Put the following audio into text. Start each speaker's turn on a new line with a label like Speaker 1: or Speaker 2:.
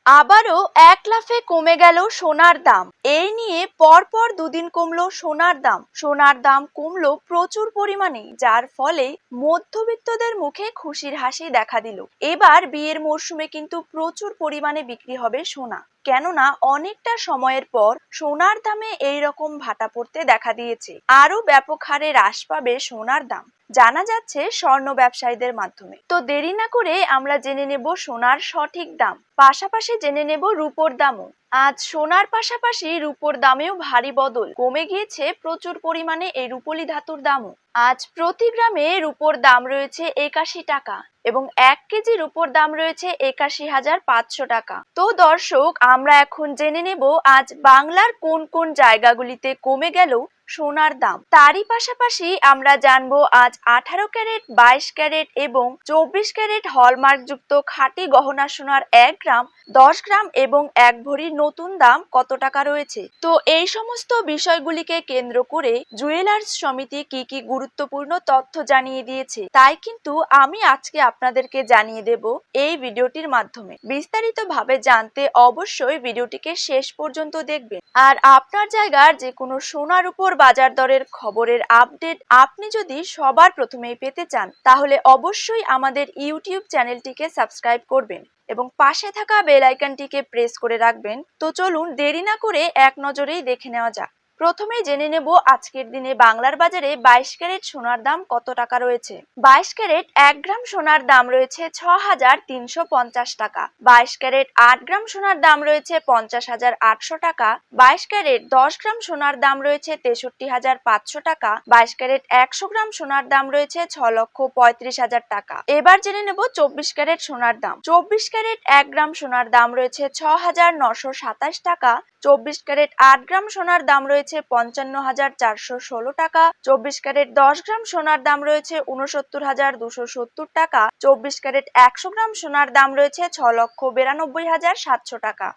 Speaker 1: আবারও এক লাফে কমে গেল সোনার দাম। এই নিয়ে পরপর দুদিন কমলো সোনার দাম। সোনার দাম কমলো প্রচুর পরিমাণে, যার ফলে মধ্যবিত্তদের মুখে খুশির হাসি দেখা দিল। এবার বিয়ের মরশুমে কিন্তু প্রচুর পরিমাণে বিক্রি হবে সোনা, কেননা অনেকটা সময়ের পর সোনার দামে এই রকম ভাটা পড়তে দেখা দিয়েছে। আরো ব্যাপক হারে হ্রাস পাবে সোনার দাম, জানা যাচ্ছে স্বর্ণ ব্যবসায়ীদের মাধ্যমে। তো দেরি না করে আমরা জেনে নেব সোনার সঠিক দাম, পাশাপাশি জেনে নেব রূপোর দামও। আজ সোনার পাশাপাশি রূপোর দামেও ভারী বদল, কমে গিয়েছে প্রচুর পরিমাণে এই রূপোলি ধাতুর দামও। আজ প্রতি গ্রামে রূপোর দাম রয়েছে ৮১ টাকা এবং ১ কেজি রূপোর দাম রয়েছে ৮১,৫০০ টাকা। তো দর্শক, আমরা এখন জেনে নেব আজ বাংলার কোন কোন জায়গাগুলিতে কমে গেল সোনার দাম। তারই পাশাপাশি আমরা জানবো আজ ১৮ ক্যারেট, ২২ ক্যারেট এবং ২৪ ক্যারেট হলমার্ক যুক্ত খাঁটি গহনা সোনার ১ গ্রাম, ১০ গ্রাম এবং ১ ভরির নতুন দাম কত টাকা রয়েছে। তো এই সমস্ত বিষয়গুলিকে কেন্দ্র করে জুয়েলার্স সমিতি কি কি গুরুত্বপূর্ণ তথ্য জানিয়ে দিয়েছে, তাই কিন্তু আমি আজকে আপনাদেরকে জানিয়ে দেব এই ভিডিওটির মাধ্যমে। বিস্তারিতভাবে জানতে অবশ্যই ভিডিওটিকে শেষ পর্যন্ত দেখবেন। আর আপনার জায়গার যে কোনো সোনার উপর বাজার দরের খবরের আপডেট আপনি যদি সবার প্রথমেই পেতে চান, তাহলে অবশ্যই আমাদের ইউটিউব চ্যানেলটিকে সাবস্ক্রাইব করবেন এবং পাশে থাকা বেল আইকনটিকে প্রেস করে রাখবেন। তো চলুন দেরি না করে এক নজরেই দেখে নেওয়া যাক। প্রথমেই জেনে নেব আজকের দিনে বাংলার বাজারে ২২ ক্যারেট সোনার দাম কত টাকা রয়েছে। ২২ ক্যারেট ১ গ্রাম সোনার দাম রয়েছে ৬,৩৫০ টাকা। ২২ ক্যারেট ৮ গ্রাম সোনার দাম রয়েছে ৫০,৮০০ টাকা। ২২ ক্যারেট ১০ গ্রাম সোনার দাম রয়েছে ৬৩,৫০০ টাকা। ২২ ক্যারেট ১০০ গ্রাম সোনার দাম রয়েছে ৬,৩৫,০০০ টাকা। এবার জেনে নেব ২৪ ক্যারেট সোনার দাম। ২৪ ক্যারেট ১ গ্রাম সোনার দাম রয়েছে ৬,৯২৭ টাকা। ২৪ ক্যারেট ৮ গ্রাম সোনার দাম রয়েছে ৫৫,৪১৬ টাকা। ২৪ ক্যারেট ১০ গ্রাম সোনার দাম রয়েছে ৬৯,২৭০ টাকা। ২৪ ক্যারেট ১০০ গ্রাম সোনার দাম রয়েছে ৬,৯২,৭০০ টাকা।